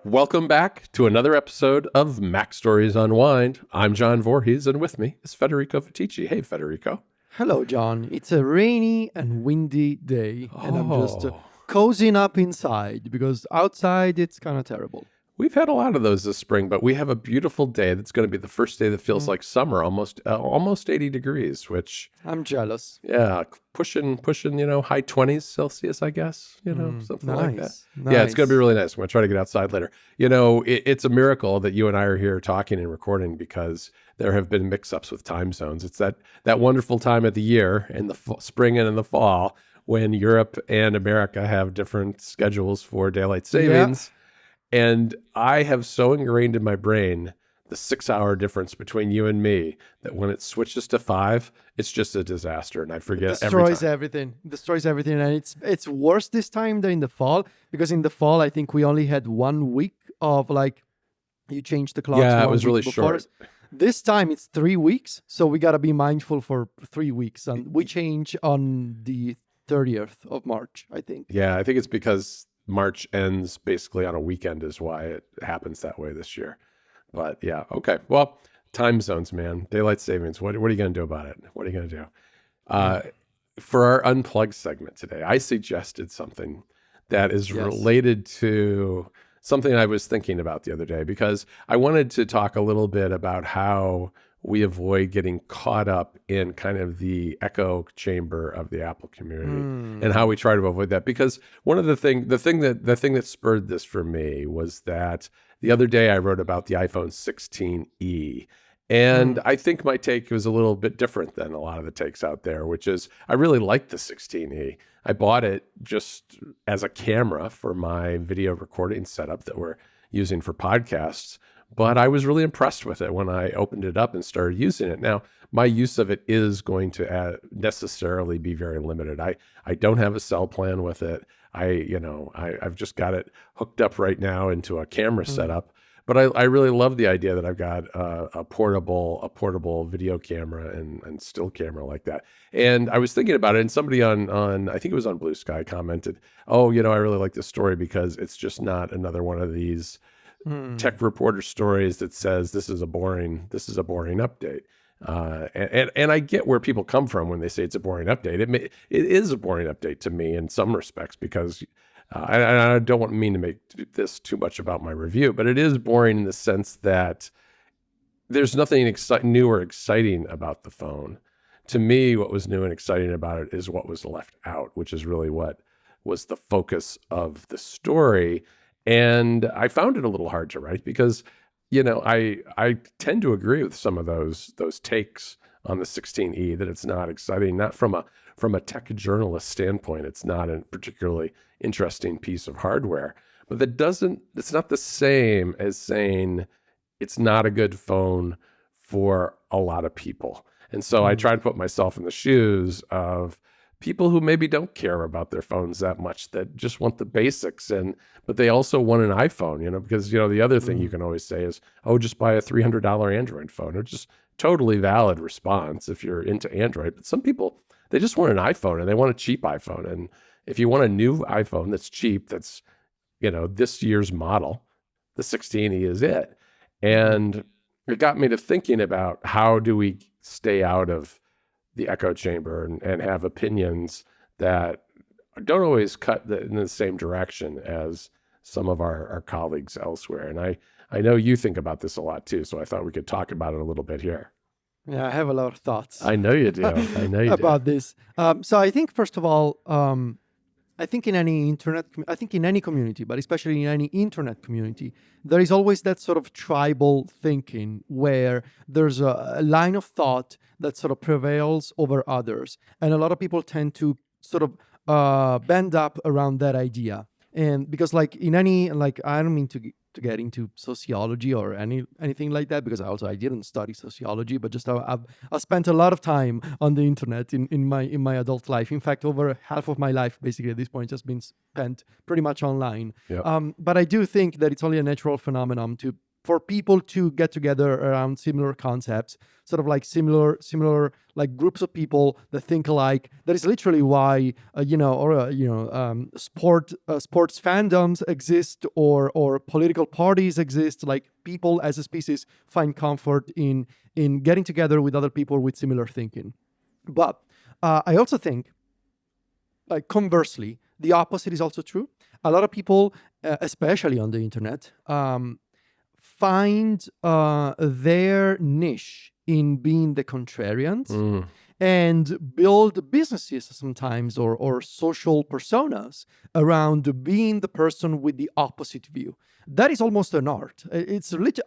Welcome back to another episode of MacStories Unwind. I'm John Voorhees, and with me is Federico Fetici. Hey, Federico. Hello, John. It's a rainy and windy day, and I'm just Oh. cozying up inside because outside it's kind of terrible. We've had a lot of those this spring, but we have a beautiful day that's going to be the first day that feels like summer, almost 80 degrees, which, I'm jealous. yeah, pushing, high 20s Celsius, I guess, something like that. Nice. Yeah, it's going to be really nice. I'm going to try to get outside later. It's a miracle that you and I are here talking and recording because there have been mix-ups with time zones. It's that wonderful time of the year in the spring and in the fall when Europe and America have different schedules for daylight savings. And I have so ingrained in my brain the 6-hour difference between you and me that when it switches to 5, it's just a disaster, and I forget Destroys everything. And it's worse this time than in the fall, because in the fall I think we only had 1 week of you change the clocks. Yeah, it 1 was really week before. short. This time it's 3 weeks, so we gotta be mindful for 3 weeks, and we change on the 30th of March, I think. Yeah, I think it's because March ends basically on a weekend is why it happens that way this year. But yeah, okay. Well, time zones, man. Daylight savings. What are you going to do about it? What are you going to do? For our Unplugged segment today, I suggested something that is related to something I was thinking about the other day, because I wanted to talk a little bit about how we avoid getting caught up in kind of the echo chamber of the Apple community and how we try to avoid that. Because one of the thing that spurred this for me was that the other day I wrote about the iPhone 16e. And I think my take was a little bit different than a lot of the takes out there, which is I really like the 16e. I bought it just as a camera for my video recording setup that we're using for podcasts. But I was really impressed with it when I opened it up and started using it. Now, my use of it is going to necessarily be very limited. I don't have a cell plan with it. I've just got it hooked up right now into a camera setup. But I really love the idea that I've got a portable video camera and still camera like that. And I was thinking about it, and somebody on I think it was on Blue Sky commented, "Oh, I really like this story because it's just not another one of these tech reporter stories that says this is a boring update." And I get where people come from when they say it's a boring update. It is a boring update to me in some respects, because I don't mean to make this too much about my review, but it is boring in the sense that there's nothing new or exciting about the phone. To me, what was new and exciting about it is what was left out, which is really what was the focus of the story. And I found it a little hard to write because, I tend to agree with some of those takes on the 16e that it's not exciting, not from a tech journalist standpoint. It's not a particularly interesting piece of hardware, but it's not the same as saying it's not a good phone for a lot of people. And so I try to put myself in the shoes of people who maybe don't care about their phones that much, that just want the basics, but they also want an iPhone, because, the other thing you can always say is, oh, just buy a $300 Android phone, which is totally valid response if you're into Android. But some people, they just want an iPhone and they want a cheap iPhone. And if you want a new iPhone that's cheap, that's, this year's model, the 16e is it. And it got me to thinking about how do we stay out of the echo chamber and have opinions that don't always cut in the same direction as some of our colleagues elsewhere. And I know you think about this a lot too, so I thought we could talk about it a little bit here. Yeah, I have a lot of thoughts. I know you do. I know you about do. this. So I think, first of all, I think in any community, but especially in any internet community, there is always that sort of tribal thinking where there's a line of thought that sort of prevails over others. And a lot of people tend to sort of bend up around that idea. And because I don't mean to get into sociology or anything like that, because I didn't study sociology, but just I've spent a lot of time on the internet in my adult life. In fact, over half of my life basically at this point has been spent pretty much online. Yep. But I do think that it's only a natural phenomenon to for people to get together around similar concepts, sort of like similar like groups of people that think alike. That is literally why sports fandoms exist, or political parties exist. Like, people as a species find comfort in getting together with other people with similar thinking. But I also think, like, conversely, the opposite is also true. A lot of people, especially on the internet, find their niche in being the contrarians, Mm, and build businesses sometimes, or social personas around being the person with the opposite view. That is almost an art.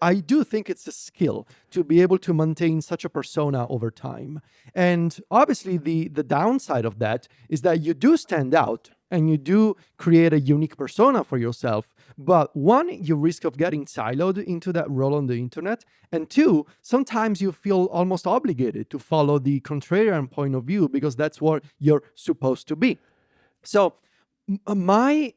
I do think it's a skill to be able to maintain such a persona over time. And obviously, the downside of that is that you do stand out and you do create a unique persona for yourself. But one, you risk of getting siloed into that role on the internet. And two, sometimes you feel almost obligated to follow the contrarian point of view because that's what you're supposed to be. So my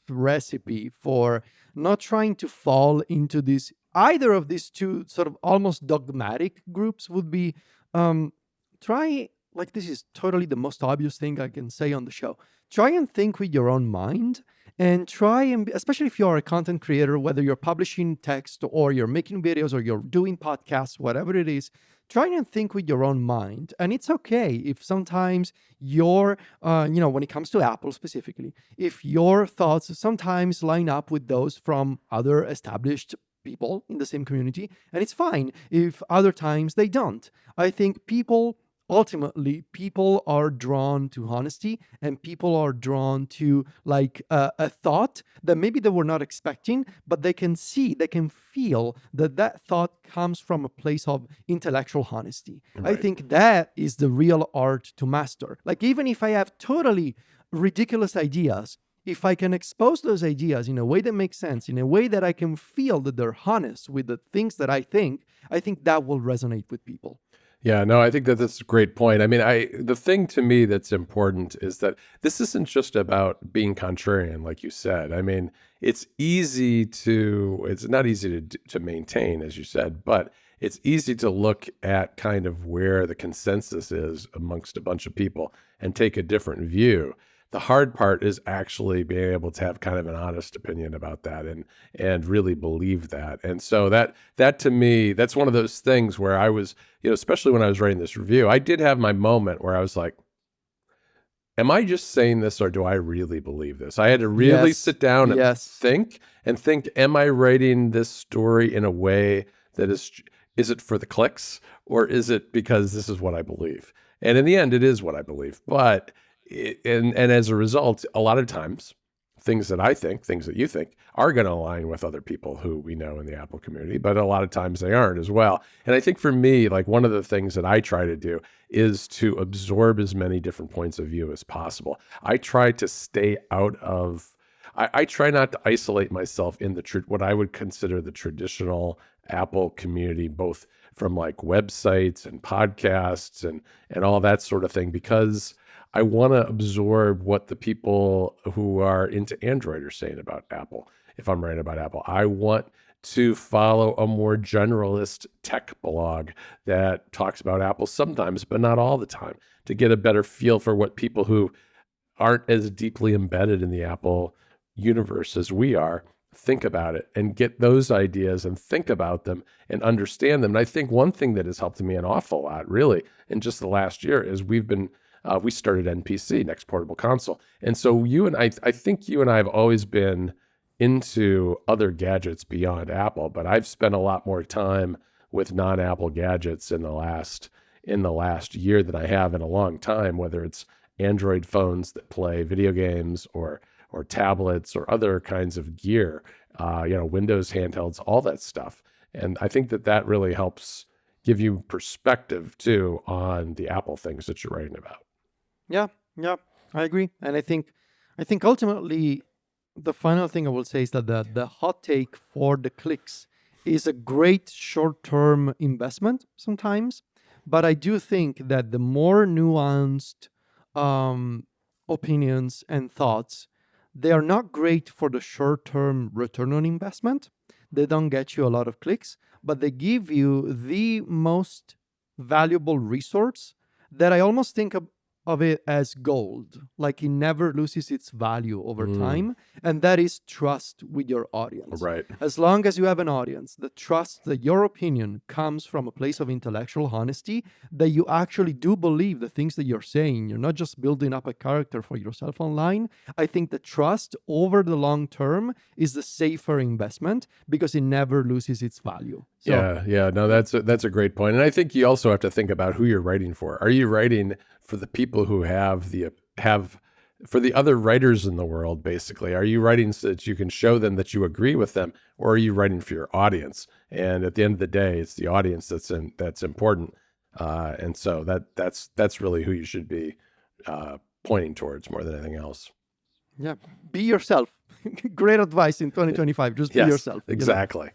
recipe for not trying to fall into this either of these two sort of almost dogmatic groups would be, try, like, this is totally the most obvious thing I can say on the show. Try and think with your own mind, and try and especially if you're a content creator, whether you're publishing text or you're making videos or you're doing podcasts, whatever it is, try and think with your own mind. And it's okay if sometimes your when it comes to Apple specifically, if your thoughts sometimes line up with those from other established people in the same community, and it's fine if other times they don't. I think people are drawn to honesty, and people are drawn to, like, a thought that maybe they were not expecting, but they can see, they can feel that that thought comes from a place of intellectual honesty. I right. think that is the real art to master. Like, even if I have totally ridiculous ideas, if I can expose those ideas in a way that makes sense, in a way that I can feel that they're honest with the things that I think that will resonate with people. Yeah, no, I think that that's a great point. I mean, the thing to me that's important is that this isn't just about being contrarian, like you said. I mean, it's not easy to maintain, as you said, but it's easy to look at kind of where the consensus is amongst a bunch of people and take a different view. The hard part is actually being able to have kind of an honest opinion about that and really believe that. And so that to me, that's one of those things where I was, especially when I was writing this review, I did have my moment where I was like, am I just saying this or do I really believe this? I had to really Yes. sit down Yes. and think, am I writing this story in a way that is it for the clicks, or is it because this is what I believe? And in the end, it is what I believe. But and as a result, a lot of times, things that I think, things that you think, are going to align with other people who we know in the Apple community, but a lot of times they aren't as well. And I think for me, like, one of the things that I try to do is to absorb as many different points of view as possible. I try to stay out of. I try not to isolate myself in what I would consider the traditional Apple community, both from like websites and podcasts and all that sort of thing, because I want to absorb what the people who are into Android are saying about Apple. If I'm writing about Apple, I want to follow a more generalist tech blog that talks about Apple sometimes, but not all the time, to get a better feel for what people who aren't as deeply embedded in the Apple universe as we are think about it, and get those ideas and think about them and understand them. And I think one thing that has helped me an awful lot, really, in just the last year, is we started NPC, Next Portable Console. And so I think you and I have always been into other gadgets beyond Apple, but I've spent a lot more time with non-Apple gadgets in the last year than I have in a long time, whether it's Android phones that play video games or tablets or other kinds of gear, Windows handhelds, all that stuff. And I think that really helps give you perspective too on the Apple things that you're writing about. Yeah, yeah, I agree. And I think ultimately the final thing I will say is that the hot take for the clicks is a great short-term investment sometimes, but I do think that the more nuanced um, opinions and thoughts, They are not great for the short-term return on investment. They don't get you a lot of clicks, but they give you the most valuable resource that I almost think of it as gold. Like it never loses its value over Mm, time, and that is trust with your audience. right. As long as you have an audience that trusts that your opinion comes from a place of intellectual honesty, that you actually do believe the things that you're saying, you're not just building up a character for yourself online, I think the trust over the long term is the safer investment because it never loses its value. So, Yeah, yeah. No, that's a great point. And I think you also have to think about who you're writing for. Are you writing for the people who have for the other writers in the world, basically? Are you writing so that you can show them that you agree with them, or are you writing for your audience? And at the end of the day, it's the audience that's important. And so that's really who you should be pointing towards more than anything else. yeah, be yourself. Great advice in 2025. Just be Yes, yourself, exactly.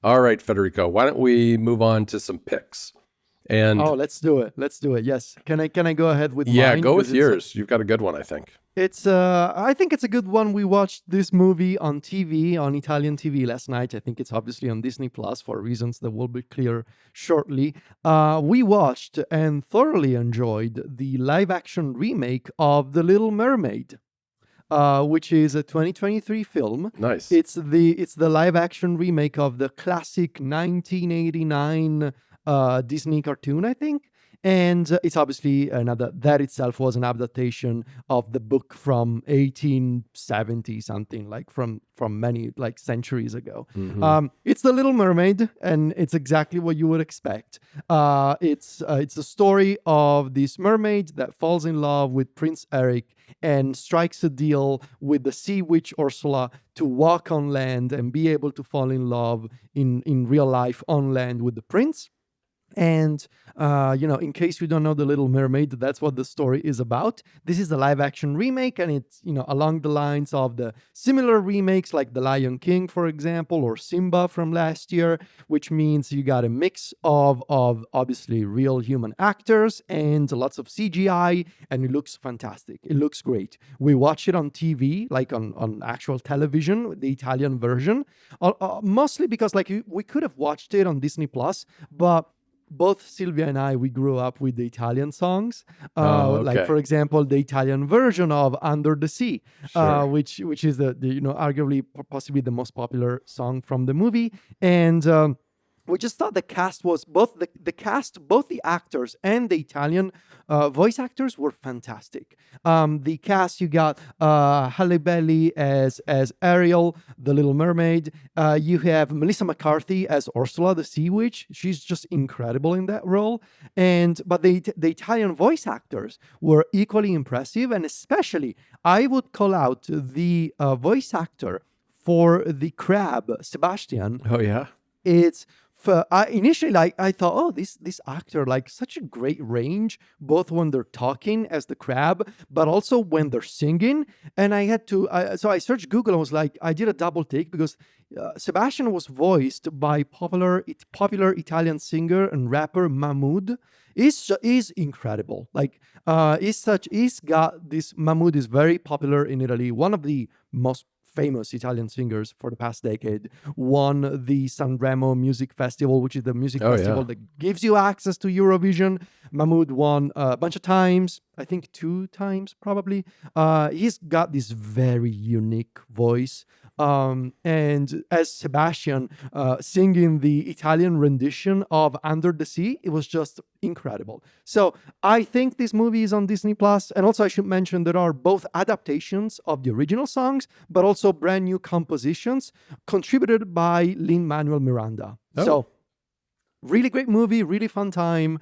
All right, Federico, why don't we move on to some picks? Oh, And let's do it. Let's do it. Yes. Can I go ahead with yeah, mine go because with yours. You've got a good one, I think. it's I think it's a good one. We watched this movie on TV, on Italian TV last night. I think it's obviously on Disney Plus for reasons that will be clear shortly. We watched and thoroughly enjoyed the live action remake of The Little Mermaid, which is a 2023 film. Nice. It's the live action remake of the classic 1989 Disney cartoon, I think. And it's obviously another that itself was an adaptation of the book from 1870 something, like from many like centuries ago. Hmm. It's The Little Mermaid, and it's exactly what you would expect. It's a story of this mermaid that falls in love with Prince Eric and strikes a deal with the sea witch Ursula to walk on land and be able to fall in love in real life on land with the prince. And in case you don't know The Little Mermaid, that's what the story is about. This is a live action remake, and it's along the lines of the similar remakes like The Lion King, for example, or Simba from last year, which means you got a mix of obviously real human actors and lots of CGI, and it looks fantastic. It looks great. We watch it on TV, like on actual television, the Italian version, mostly because like we could have watched it on Disney Plus, but both Sylvia and I, we grew up with the Italian songs. Oh, Like okay. for example, the Italian version of "Under the Sea," Sure. which is the arguably possibly the most popular song from the movie. And we just thought the cast was both the cast, both the actors and the Italian voice actors were fantastic. The cast, you got Halle Bailey as Ariel, the Little Mermaid. You have Melissa McCarthy as Ursula, the Sea Witch. She's just incredible in that role. But the Italian voice actors were equally impressive, and especially I would call out the voice actor for the crab, Sebastian. Oh, yeah. It's initially like I thought, oh, this actor like such a great range, both when they're talking as the crab, but also when they're singing. And I had to, so I searched Google and was like, I did a double take because Sebastian was voiced by popular Italian singer and rapper Mahmood. Is incredible. Like he's got this. Mahmood is very popular in Italy. One of the most famous Italian singers for the past decade, won the Sanremo Music Festival, which is the music Oh, festival yeah. that gives you access to Eurovision. Mahmood won a bunch of times, I think 2 times probably. He's got this very unique voice. And as Sebastian singing the Italian rendition of Under the Sea, it was just incredible. So I think this movie is on Disney Plus, and also I should mention there are both adaptations of the original songs, but also brand new compositions contributed by Lin-Manuel Miranda. Oh. So really great movie, really fun time.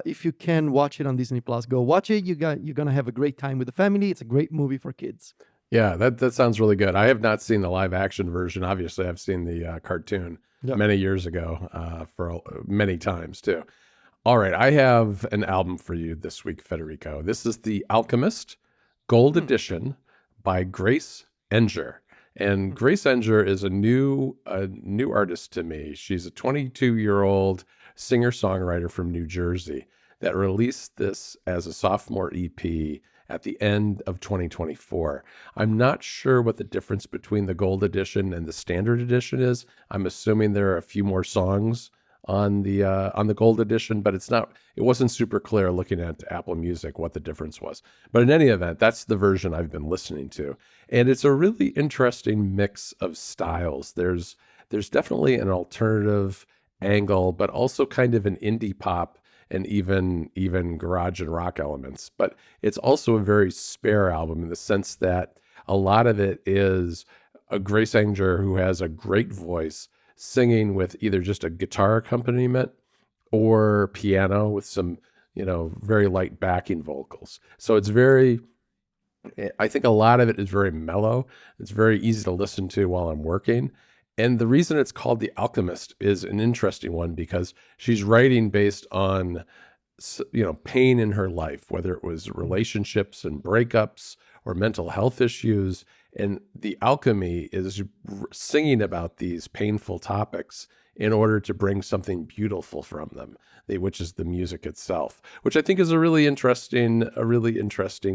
If you can watch it on Disney Plus, go watch it. You're gonna have a great time with the family. It's a great movie for kids. Yeah, that sounds really good. I have not seen the live action version. Obviously, I've seen the cartoon Yeah. many years ago for many times too. All right, I have an album for you this week, Federico. This is The Alchemist Gold Edition by Grace Enger. And Grace Enger is a new artist to me. She's a 22-year-old singer-songwriter from New Jersey that released this as a sophomore EP, at the end of 2024. I'm not sure what the difference between the gold edition and the standard edition is. I'm assuming there are a few more songs on the gold edition, but it wasn't super clear looking at Apple Music what the difference was. But in any event, that's the version I've been listening to. And it's a really interesting mix of styles. There's definitely an alternative angle, but also kind of an indie pop and even garage and rock elements. But it's also a very spare album in the sense that a lot of it is a Grace Anger who has a great voice singing with either just a guitar accompaniment or piano with some, very light backing vocals. So I think a lot of it is very mellow. It's very easy to listen to while I'm working. And the reason it's called The Alchemist is an interesting one because she's writing based on, pain in her life, whether it was relationships and breakups or mental health issues. And the alchemy is singing about these painful topics in order to bring something beautiful from them, which is the music itself, which I think is a really interesting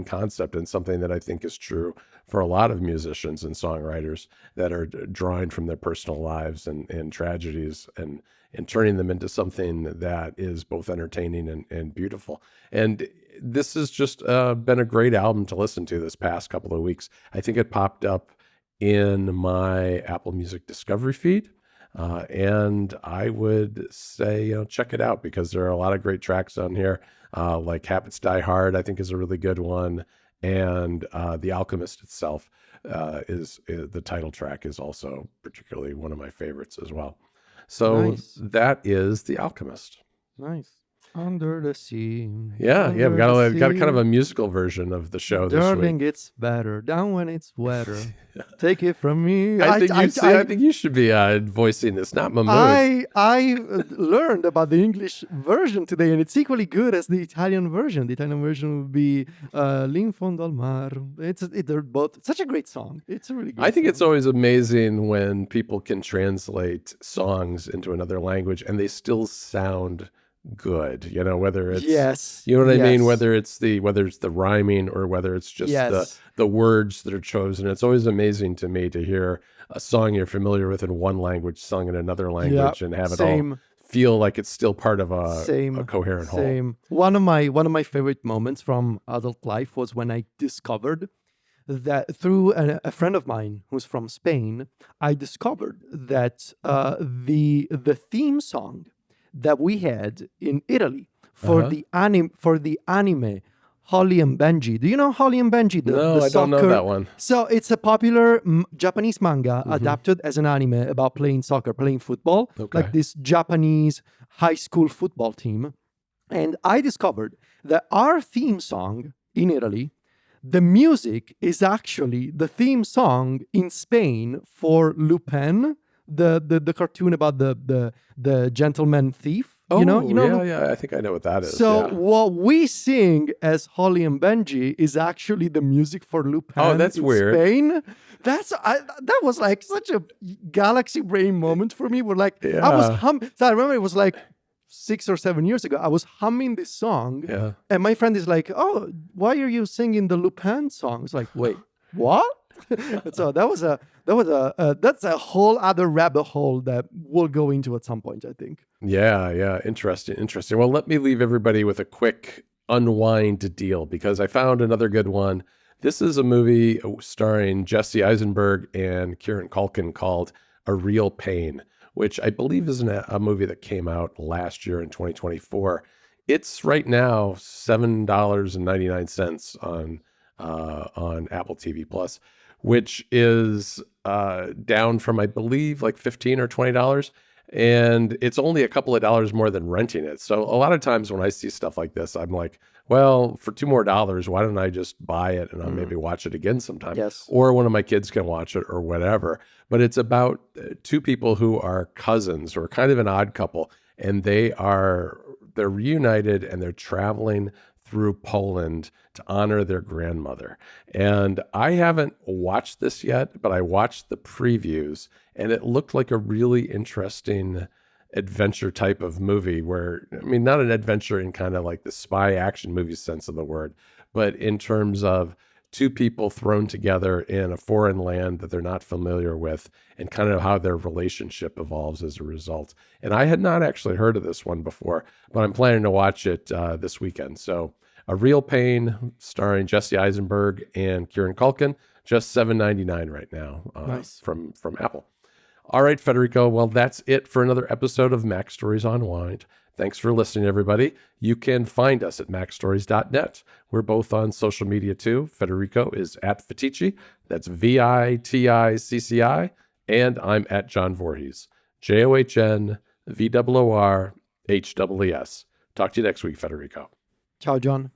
concept and something that I think is true for a lot of musicians and songwriters that are drawing from their personal lives and tragedies and turning them into something that is both entertaining and beautiful. And this has just been a great album to listen to this past couple of weeks. I think it popped up in my Apple Music Discovery feed. And I would say, check it out because there are a lot of great tracks on here. Like Habits Die Hard, I think is a really good one. And The Alchemist itself is the title track is also particularly one of my favorites as well. So Nice. that is The Alchemist. Nice. Under the sea. Yeah, we Under got the a kind of sea. a musical version of the show this Darling, week. it's better down when it's wetter. Take it from me. I think you should be voicing this, not Mahmood. I learned about the English version today, and it's equally good as the Italian version. The Italian version would be "L'in fondo al mar." They're both such a great song. It's a really good. I think song. it's always amazing when people can translate songs into another language and they still sound good. Whether it's Yes. you know what I mean, Yes. whether it's the rhyming or whether it's just Yes. the words that are chosen. It's always amazing to me to hear a song you're familiar with in one language sung in another language and have it all feel like it's still part of a coherent whole. Same. One of my favorite moments from adult life was when I discovered that through a friend of mine who's from Spain, I discovered that the theme song that we had in Italy for the anime Holly and Benji. Do you know Holly and Benji? No, I don't know that one. So it's a popular Japanese manga adapted as an anime about playing soccer, playing football, like this Japanese high school football team. And I discovered that our theme song in Italy, the music is actually the theme song in Spain for Lupin, the cartoon about the gentleman thief. Oh, you know, yeah. I think I know what that is. So yeah. what we sing as Holly and Benji is actually the music for Lupin. Oh, that's in weird. Spain. That was like such a galaxy brain moment for me. We're like, I was So I remember it was like 6 or 7 years ago. I was humming this song, and my friend is like, "Oh, why are you singing the Lupin song?" It's like, wait, what? So that's a whole other rabbit hole that we'll go into at some point, I think. Yeah. Interesting. Well, let me leave everybody with a quick Unwind Deal because I found another good one. This is a movie starring Jesse Eisenberg and Kieran Culkin called A Real Pain, which I believe is a movie that came out last year in 2024. It's right now $7.99 on Apple TV Plus, which is down from, I believe, like $15 or $20. And it's only a couple of dollars more than renting it. So a lot of times when I see stuff like this, I'm like, well, for $2 more, why don't I just buy it and I'll maybe watch it again sometime? Yes. Or one of my kids can watch it or whatever. But it's about two people who are cousins or kind of an odd couple. And they're reunited and they're traveling through Poland to honor their grandmother. And I haven't watched this yet, but I watched the previews and it looked like a really interesting adventure type of movie where, I mean, not an adventure in kind of like the spy action movie sense of the word, but in terms of two people thrown together in a foreign land that they're not familiar with and kind of how their relationship evolves as a result. And I had not actually heard of this one before, but I'm planning to watch it this weekend. So A Real Pain, starring Jesse Eisenberg and Kieran Culkin, just $7.99 right now Nice. from Apple. All right, Federico. Well, that's it for another episode of MacStories Unwind. Thanks for listening, everybody. You can find us at MacStories.net. We're both on social media too. Federico is at Viticci. That's VITICCI. And I'm at John Voorhees. JOHNVOORHEES. Talk to you next week, Federico. Ciao, John.